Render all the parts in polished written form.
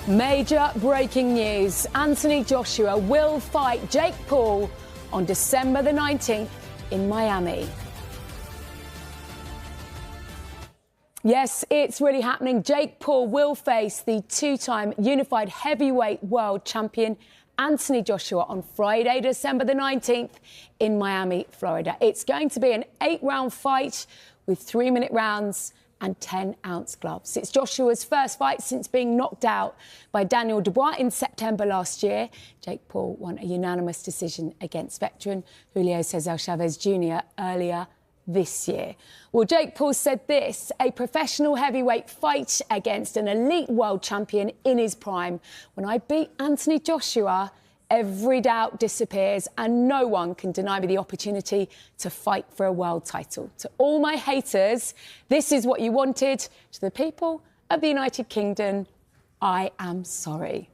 Major breaking news. Anthony Joshua will fight Jake Paul on December the 19th in Miami. Yes, it's really happening. Jake Paul will face the two-time unified heavyweight world champion Anthony Joshua on Friday, December the 19th in Miami, Florida. It's going to be an 8-round fight with 3-minute rounds and 10-ounce gloves. It's Joshua's first fight since being knocked out by Daniel Dubois in September last year. Jake Paul won a unanimous decision against veteran Julio Cesar Chavez Jr. earlier this year. Well, Jake Paul said this: a professional heavyweight fight against an elite world champion in his prime. When I beat Anthony Joshua, every doubt disappears and no one can deny me the opportunity to fight for a world title. To all my haters, this is what you wanted. To the people of the United Kingdom, I am sorry.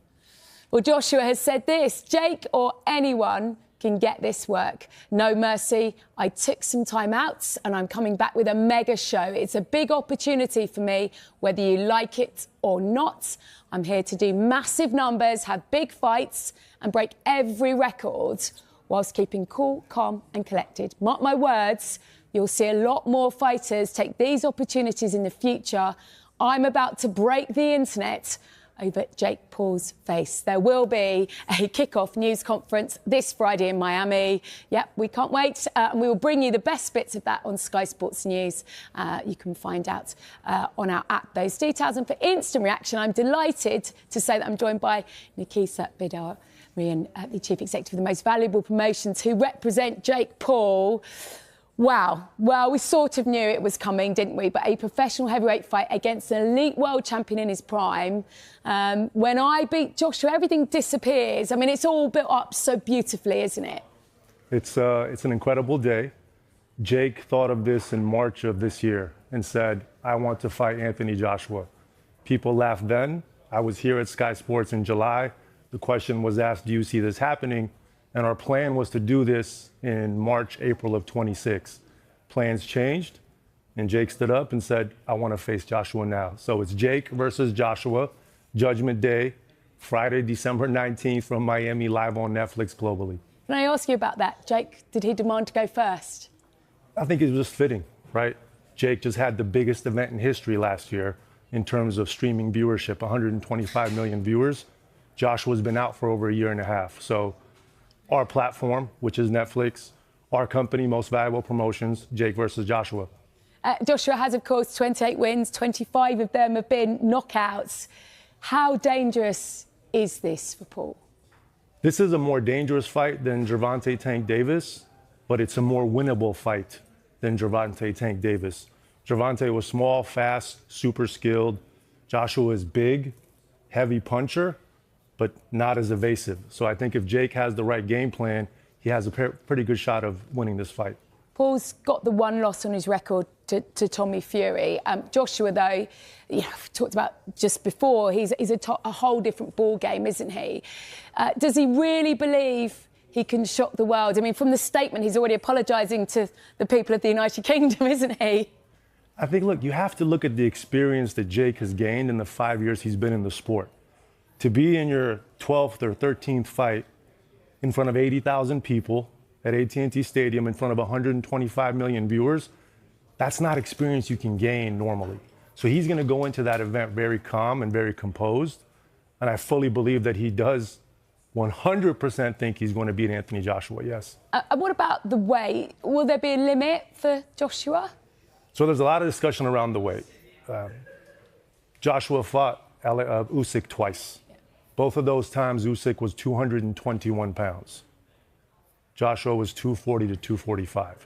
Well, Joshua has said this: Jake or anyone can get this work. No mercy. I took some time out and I'm coming back with a mega show. It's a big opportunity for me, whether you like it or not. I'm here to do massive numbers, have big fights and break every record whilst keeping cool, calm and collected. Mark my words, you'll see a lot more fighters take these opportunities in the future. I'm about to break the internet over Jake Paul's face. There will be a kick-off news conference this Friday in Miami. Yep, we can't wait. And we will bring you the best bits of that on Sky Sports News. You can find out on our app those details. And for instant reaction, I'm delighted to say that I'm joined by Nakisa Bidarian, the Chief Executive of the Most Valuable Promotions, who represent Jake Paul. Wow. Well, we sort of knew it was coming, didn't we? But a professional heavyweight fight against an elite world champion in his prime. When I beat Joshua, everything disappears. I mean, it's all built up so beautifully, isn't it? It's an incredible day. Jake thought of this in March of this year and said, I want to fight Anthony Joshua. People laughed then. I was here at Sky Sports in July. The question was asked, do you see this happening? And our plan was to do this in March, April of 26. Plans changed, and Jake stood up and said, I want to face Joshua now. So it's Jake versus Joshua, Judgment Day, Friday, December 19th from Miami, live on Netflix globally. Can I ask you about that? Jake, did he demand to go first? I think it was just fitting, right? Jake just had the biggest event in history last year in terms of streaming viewership, 125 million viewers. Joshua's been out for over a year and a half. So our platform, which is Netflix, our company, Most Valuable Promotions, Jake versus Joshua. Joshua has, of course, 28 wins. 25 of them have been knockouts. How dangerous is this for Paul? This is a more dangerous fight than Gervonta Tank Davis, but it's a more winnable fight than Gervonta Tank Davis. Gervonta was small, fast, super skilled. Joshua is big, heavy puncher, but not as evasive. So I think if Jake has the right game plan, he has a pretty good shot of winning this fight. Paul's got the one loss on his record to Tommy Fury. Joshua, though, you know, we talked about just before, he's a whole different ball game, isn't he? Does he really believe he can shock the world? I mean, from the statement, he's already apologising to the people of the United Kingdom, isn't he? I think, look, you have to look at the experience that Jake has gained in the 5 years he's been in the sport. To be in your 12th or 13th fight in front of 80,000 people at AT&T Stadium in front of 125 million viewers, that's not experience you can gain normally. So he's going to go into that event very calm and very composed. And I fully believe that he does 100% think he's going to beat Anthony Joshua, yes. What about the weight? Will there be a limit for Joshua? So there's a lot of discussion around the weight. Joshua fought Usyk twice. Both of those times, Usyk was 221 pounds. Joshua was 240 to 245.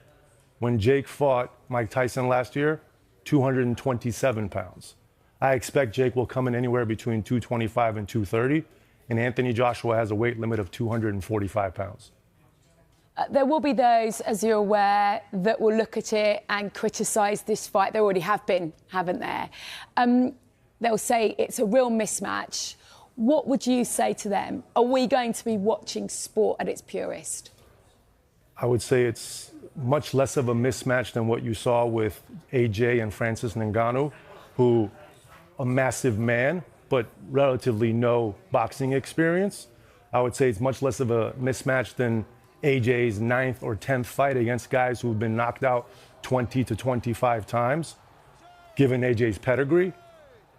When Jake fought Mike Tyson last year, 227 pounds. I expect Jake will come in anywhere between 225 and 230, and Anthony Joshua has a weight limit of 245 pounds. There will be those, as you're aware, that will look at it and criticise this fight. There already have been, haven't there? They'll say it's a real mismatch. What would you say to them? Are we going to be watching sport at its purest? I would say it's much less of a mismatch than what you saw with AJ and Francis Ngannou, who a massive man, but relatively no boxing experience. I would say it's much less of a mismatch than AJ's 9th or 10th fight against guys who've been knocked out 20 to 25 times. Given AJ's pedigree,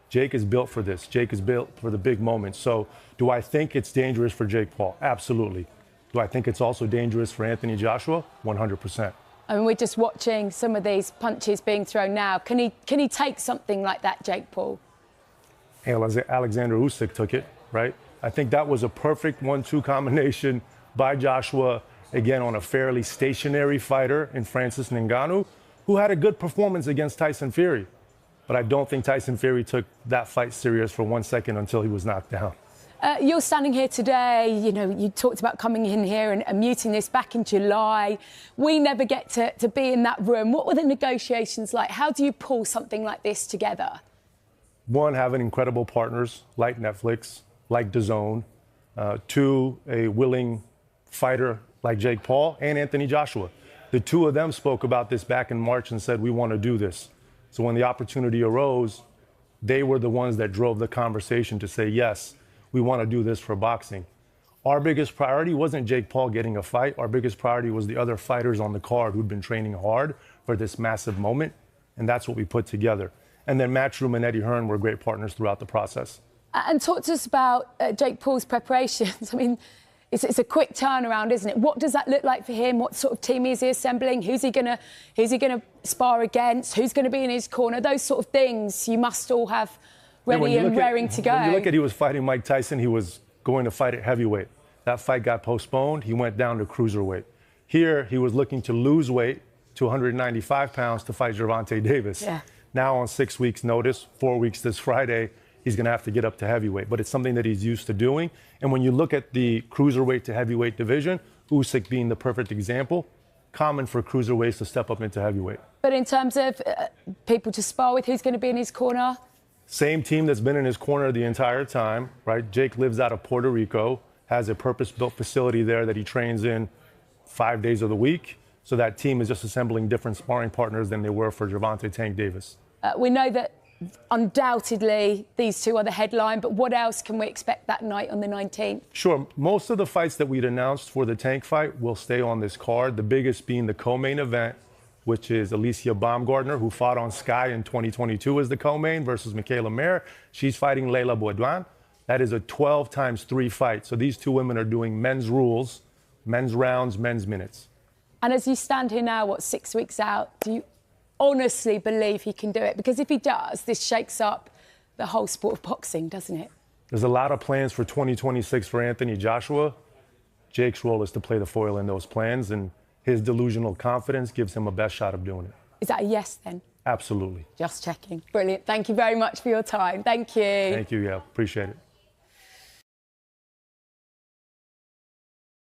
Jake is built for this. Jake is built for the big moments. So do I think it's dangerous for Jake Paul? Absolutely. Do I think it's also dangerous for Anthony Joshua? 100%. I mean, we're just watching some of these punches being thrown now. Can he take something like that, Jake Paul? Alexander Usyk took it, right? I think that was a perfect 1-2 combination by Joshua, again, on a fairly stationary fighter in Francis Ngannou, who had a good performance against Tyson Fury. But I don't think Tyson Fury took that fight serious for 1 second until he was knocked down. You're standing here today, you know, you talked about coming in here and muting this back in July. We never get to be in that room. What were the negotiations like? How do you pull something like this together? One, having incredible partners like Netflix, like DAZN. Two, a willing fighter like Jake Paul and Anthony Joshua. The two of them spoke about this back in March and said, we want to do this. So when the opportunity arose, they were the ones that drove the conversation to say, yes, we want to do this for boxing. Our biggest priority wasn't Jake Paul getting a fight. Our biggest priority was the other fighters on the card who'd been training hard for this massive moment. And that's what we put together. And then Matchroom and Eddie Hearn were great partners throughout the process. And talk to us about Jake Paul's preparations. I mean, it's a quick turnaround, isn't it? What does that look like for him? What sort of team is he assembling? Who's he gonna spar against? Who's going to be in his corner? Those sort of things you must all have ready and raring to go. When you look at he was fighting Mike Tyson, he was going to fight at heavyweight. That fight got postponed. He went down to cruiserweight. Here, he was looking to lose weight to 195 pounds to fight Gervonta Davis. Yeah. Now on 6 weeks' notice, 4 weeks this Friday, he's going to have to get up to heavyweight. But it's something that he's used to doing. And when you look at the cruiserweight to heavyweight division, Usyk being the perfect example, common for cruiserweights to step up into heavyweight. But in terms of people to spar with, who's going to be in his corner? Same team that's been in his corner the entire time, right? Jake lives out of Puerto Rico, has a purpose-built facility there that he trains in 5 days of the week. So that team is just assembling different sparring partners than they were for Gervonta Tank Davis. We know that undoubtedly these two are the headline, but what else can we expect that night on the 19th? Sure. Most of the fights that we'd announced for the Tank fight will stay on this card, the biggest being the co-main event, which is Alicia Baumgartner, who fought on Sky in 2022 as the co-main versus Michaela Mayer. She's fighting Leila Boudouin. That is a 12 times 3 fight. So these two women are doing men's rules, men's rounds, men's minutes. And as you stand here now, 6 weeks out, do you honestly believe he can do it? Because if he does, this shakes up the whole sport of boxing, doesn't it? There's a lot of plans for 2026 for Anthony Joshua. Jake's role is to play the foil in those plans, and his delusional confidence gives him a best shot of doing it. Is that a yes, then? Absolutely. Just checking. Brilliant. Thank you very much for your time. Thank you. Thank you, yeah. Appreciate it.